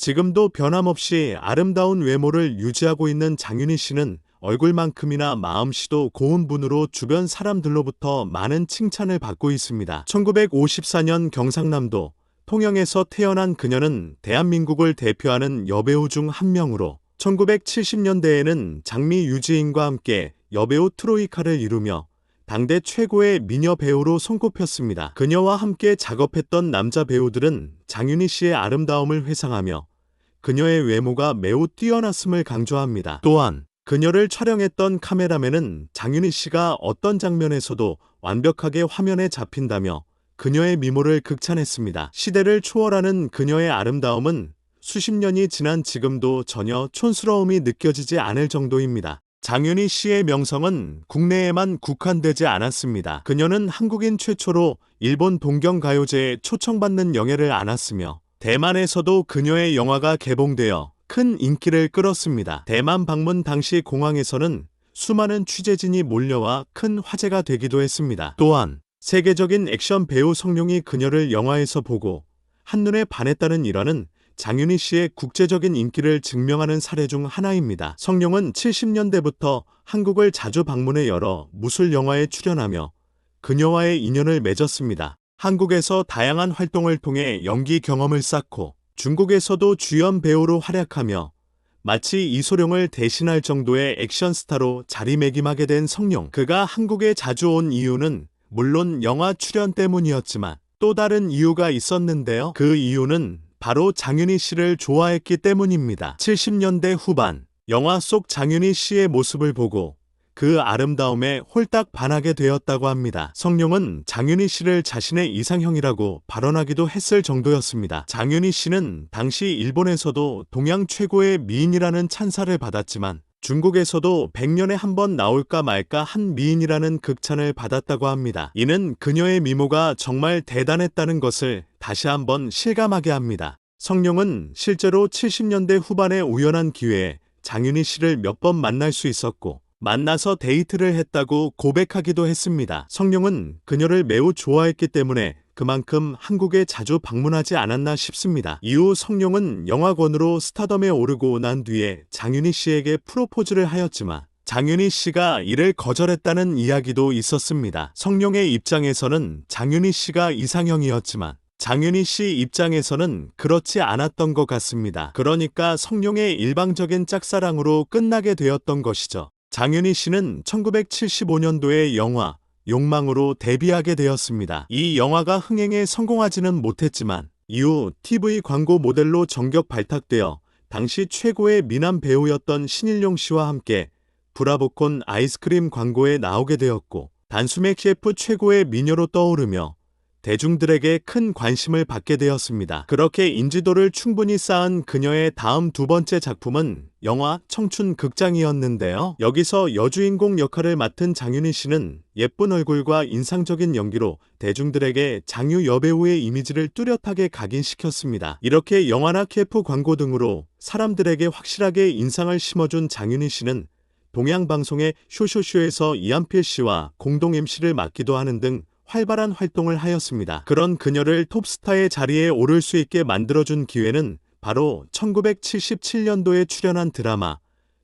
지금도 변함없이 아름다운 외모를 유지하고 있는 장윤희 씨는 얼굴만큼이나 마음씨도 고운 분으로 주변 사람들로부터 많은 칭찬을 받고 있습니다. 1954년 경상남도 통영에서 태어난 그녀는 대한민국을 대표하는 여배우 중 한 명으로 1970년대에는 장미 유지인과 함께 여배우 트로이카를 이루며 당대 최고의 미녀 배우로 손꼽혔습니다. 그녀와 함께 작업했던 남자 배우들은 장윤희 씨의 아름다움을 회상하며 그녀의 외모가 매우 뛰어났음을 강조합니다. 또한 그녀를 촬영했던 카메라맨은 장윤희 씨가 어떤 장면에서도 완벽하게 화면에 잡힌다며 그녀의 미모를 극찬했습니다. 시대를 초월하는 그녀의 아름다움은 수십 년이 지난 지금도 전혀 촌스러움이 느껴지지 않을 정도입니다. 장윤희 씨의 명성은 국내에만 국한되지 않았습니다. 그녀는 한국인 최초로 일본 동경가요제에 초청받는 영예를 안았으며 대만에서도 그녀의 영화가 개봉되어 큰 인기를 끌었습니다. 대만 방문 당시 공항에서는 수많은 취재진이 몰려와 큰 화제가 되기도 했습니다. 또한 세계적인 액션 배우 성룡이 그녀를 영화에서 보고 한눈에 반했다는 일화는 장윤희 씨의 국제적인 인기를 증명하는 사례 중 하나입니다. 성룡은 70년대부터 한국을 자주 방문해 여러 무술 영화에 출연하며 그녀와의 인연을 맺었습니다. 한국에서 다양한 활동을 통해 연기 경험을 쌓고 중국에서도 주연 배우로 활약하며 마치 이소룡을 대신할 정도의 액션 스타로 자리매김하게 된 성룡. 그가 한국에 자주 온 이유는 물론 영화 출연 때문이었지만 또 다른 이유가 있었는데요. 그 이유는 바로 장윤희 씨를 좋아했기 때문입니다. 70년대 후반 영화 속 장윤희 씨의 모습을 보고 그 아름다움에 홀딱 반하게 되었다고 합니다. 성룡은 장윤희 씨를 자신의 이상형이라고 발언하기도 했을 정도였습니다. 장윤희 씨는 당시 일본에서도 동양 최고의 미인이라는 찬사를 받았지만 중국에서도 100년에 한 번 나올까 말까 한 미인이라는 극찬을 받았다고 합니다. 이는 그녀의 미모가 정말 대단했다는 것을 다시 한번 실감하게 합니다. 성룡은 실제로 70년대 후반의 우연한 기회에 장윤희 씨를 몇 번 만날 수 있었고 만나서 데이트를 했다고 고백하기도 했습니다. 성룡은 그녀를 매우 좋아했기 때문에 그만큼 한국에 자주 방문하지 않았나 싶습니다. 이후 성룡은 영화권으로 스타덤에 오르고 난 뒤에 장윤희 씨에게 프로포즈를 하였지만 장윤희 씨가 이를 거절했다는 이야기도 있었습니다. 성룡의 입장에서는 장윤희 씨가 이상형이었지만 장윤희 씨 입장에서는 그렇지 않았던 것 같습니다. 그러니까 성룡의 일방적인 짝사랑으로 끝나게 되었던 것이죠. 장윤희 씨는 1975년도에 영화 욕망으로 데뷔하게 되었습니다. 이 영화가 흥행에 성공하지는 못했지만 이후 TV 광고 모델로 전격 발탁되어 당시 최고의 미남 배우였던 신일용 씨와 함께 브라보콘 아이스크림 광고에 나오게 되었고 단수맥 셰프 최고의 미녀로 떠오르며 대중들에게 큰 관심을 받게 되었습니다. 그렇게 인지도를 충분히 쌓은 그녀의 다음 두 번째 작품은 영화 청춘 극장이었는데요. 여기서 여주인공 역할을 맡은 장윤희 씨는 예쁜 얼굴과 인상적인 연기로 대중들에게 장유 여배우의 이미지를 뚜렷하게 각인시켰습니다. 이렇게 영화나 KF 광고 등으로 사람들에게 확실하게 인상을 심어준 장윤희 씨는 동양방송의 쇼쇼쇼에서 이한필 씨와 공동 MC를 맡기도 하는 등 활발한 활동을 하였습니다. 그런 그녀를 톱스타의 자리에 오를 수 있게 만들어준 기회는 바로 1977년도에 출연한 드라마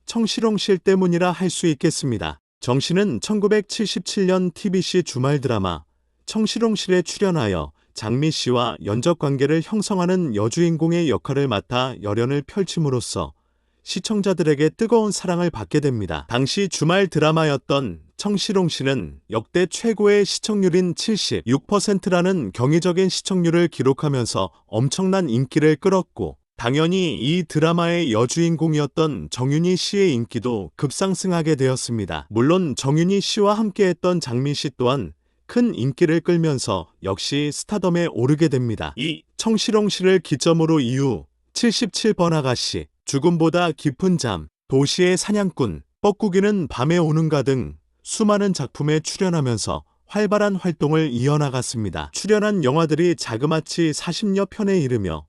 청실홍실 때문이라 할 수 있겠습니다. 정 씨는 1977년 TBC 주말 드라마 청실홍실에 출연하여 장미 씨와 연적 관계를 형성하는 여주인공의 역할을 맡아 열연을 펼침으로써 시청자들에게 뜨거운 사랑을 받게 됩니다. 당시 주말 드라마였던 청실홍실은 역대 최고의 시청률인 76%라는 경이적인 시청률을 기록하면서 엄청난 인기를 끌었고 당연히 이 드라마의 여주인공이었던 정윤희 씨의 인기도 급상승하게 되었습니다. 물론 정윤희 씨와 함께했던 장미 씨 또한 큰 인기를 끌면서 역시 스타덤에 오르게 됩니다. 이 청실홍실을 기점으로 이후 77번 아가씨, 죽음보다 깊은 잠, 도시의 사냥꾼, 뻐꾸기는 밤에 오는가 등 수많은 작품에 출연하면서 활발한 활동을 이어나갔습니다. 출연한 영화들이 자그마치 40여 편에 이르며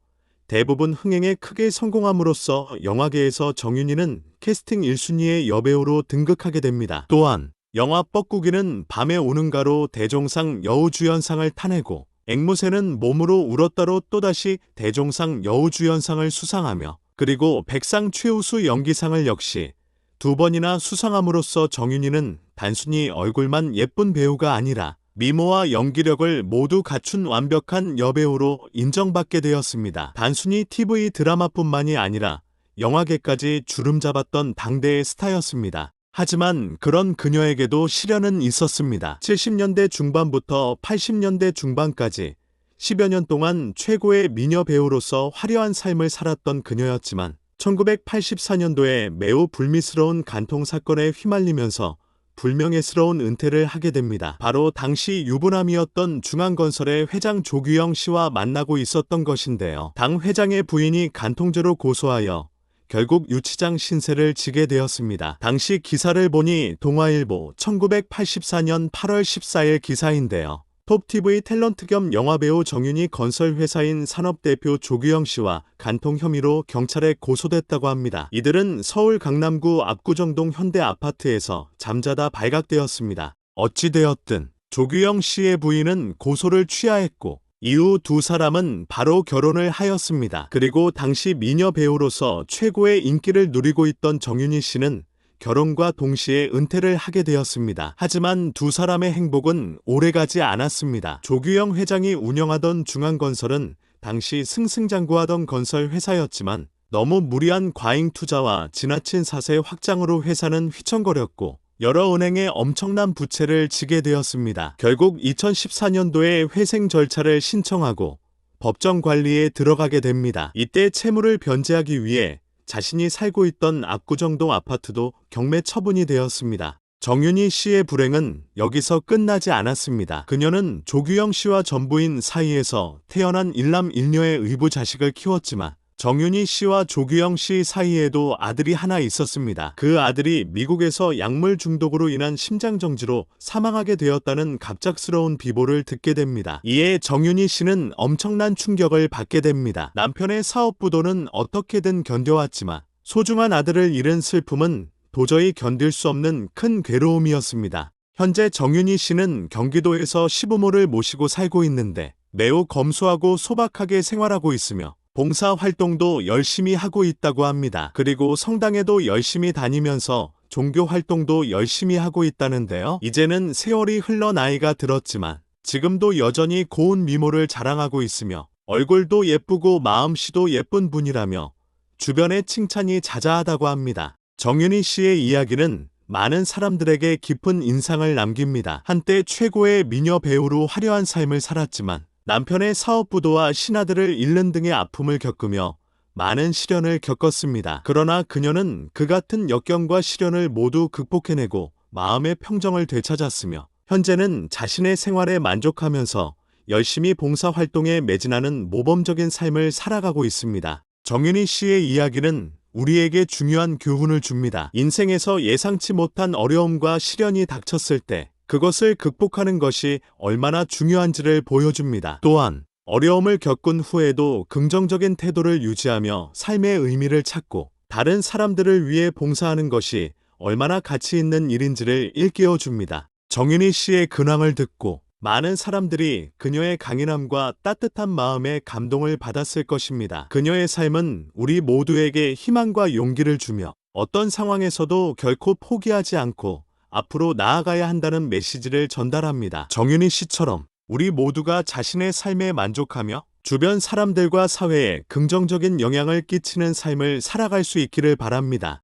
대부분 흥행에 크게 성공함으로써 영화계에서 정윤희는 캐스팅 1순위의 여배우로 등극하게 됩니다. 또한 영화 뻐꾸기는 밤에 오는가로 대종상 여우주연상을 타내고 앵무새는 몸으로 울었다로 또다시 대종상 여우주연상을 수상하며 그리고 백상 최우수 연기상을 역시 2번이나 수상함으로써 정윤희는 단순히 얼굴만 예쁜 배우가 아니라 미모와 연기력을 모두 갖춘 완벽한 여배우로 인정받게 되었습니다. 단순히 TV 드라마뿐만이 아니라 영화계까지 주름잡았던 당대의 스타였습니다. 하지만 그런 그녀에게도 시련은 있었습니다. 70년대 중반부터 80년대 중반까지 10여 년 동안 최고의 미녀 배우로서 화려한 삶을 살았던 그녀였지만 1984년도에 매우 불미스러운 간통 사건에 휘말리면서 불명예스러운 은퇴를 하게 됩니다. 바로 당시 유부남이었던 중앙건설의 회장 조규영 씨와 만나고 있었던 것인데요. 당 회장의 부인이 간통죄로 고소하여 결국 유치장 신세를 지게 되었습니다. 당시 기사를 보니 동아일보 1984년 8월 14일 기사인데요. 톱TV 탤런트 겸 영화배우 정윤희 건설회사인 산업대표 조규영 씨와 간통 혐의로 경찰에 고소됐다고 합니다. 이들은 서울 강남구 압구정동 현대 아파트에서 잠자다 발각되었습니다. 어찌되었든 조규영 씨의 부인은 고소를 취하했고 이후 2사람은 바로 결혼을 하였습니다. 그리고 당시 미녀 배우로서 최고의 인기를 누리고 있던 정윤희 씨는 결혼과 동시에 은퇴를 하게 되었습니다. 하지만 2사람의 행복은 오래가지 않았습니다. 조규영 회장이 운영하던 중앙건설은 당시 승승장구하던 건설 회사였지만 너무 무리한 과잉 투자와 지나친 사세 확장으로 회사는 휘청거렸고 여러 은행에 엄청난 부채를 지게 되었습니다. 결국 2014년도에 회생 절차를 신청하고 법정 관리에 들어가게 됩니다. 이때 채무를 변제하기 위해 자신이 살고 있던 압구정동 아파트도 경매 처분이 되었습니다. 정윤희 씨의 불행은 여기서 끝나지 않았습니다. 그녀는 조규영 씨와 전부인 사이에서 태어난 일남 일녀의 의부 자식을 키웠지만 정윤희 씨와 조규영 씨 사이에도 아들이 하나 있었습니다. 그 아들이 미국에서 약물 중독으로 인한 심장정지로 사망하게 되었다는 갑작스러운 비보를 듣게 됩니다. 이에 정윤희 씨는 엄청난 충격을 받게 됩니다. 남편의 사업 부도는 어떻게든 견뎌왔지만 소중한 아들을 잃은 슬픔은 도저히 견딜 수 없는 큰 괴로움이었습니다. 현재 정윤희 씨는 경기도에서 시부모를 모시고 살고 있는데 매우 검소하고 소박하게 생활하고 있으며 봉사활동도 열심히 하고 있다고 합니다. 그리고 성당에도 열심히 다니면서 종교활동도 열심히 하고 있다는데요. 이제는 세월이 흘러 나이가 들었지만 지금도 여전히 고운 미모를 자랑하고 있으며 얼굴도 예쁘고 마음씨도 예쁜 분이라며 주변의 칭찬이 자자하다고 합니다. 정윤희 씨의 이야기는 많은 사람들에게 깊은 인상을 남깁니다. 한때 최고의 미녀 배우로 화려한 삶을 살았지만 남편의 사업 부도와 신하들을 잃는 등의 아픔을 겪으며 많은 시련을 겪었습니다. 그러나 그녀는 그 같은 역경과 시련을 모두 극복해내고 마음의 평정을 되찾았으며 현재는 자신의 생활에 만족하면서 열심히 봉사활동에 매진하는 모범적인 삶을 살아가고 있습니다. 정윤희 씨의 이야기는 우리에게 중요한 교훈을 줍니다. 인생에서 예상치 못한 어려움과 시련이 닥쳤을 때 그것을 극복하는 것이 얼마나 중요한지를 보여줍니다. 또한 어려움을 겪은 후에도 긍정적인 태도를 유지하며 삶의 의미를 찾고 다른 사람들을 위해 봉사하는 것이 얼마나 가치 있는 일인지를 일깨워줍니다. 정윤희 씨의 근황을 듣고 많은 사람들이 그녀의 강인함과 따뜻한 마음에 감동을 받았을 것입니다. 그녀의 삶은 우리 모두에게 희망과 용기를 주며 어떤 상황에서도 결코 포기하지 않고 앞으로 나아가야 한다는 메시지를 전달합니다. 정윤희 씨처럼 우리 모두가 자신의 삶에 만족하며 주변 사람들과 사회에 긍정적인 영향을 끼치는 삶을 살아갈 수 있기를 바랍니다.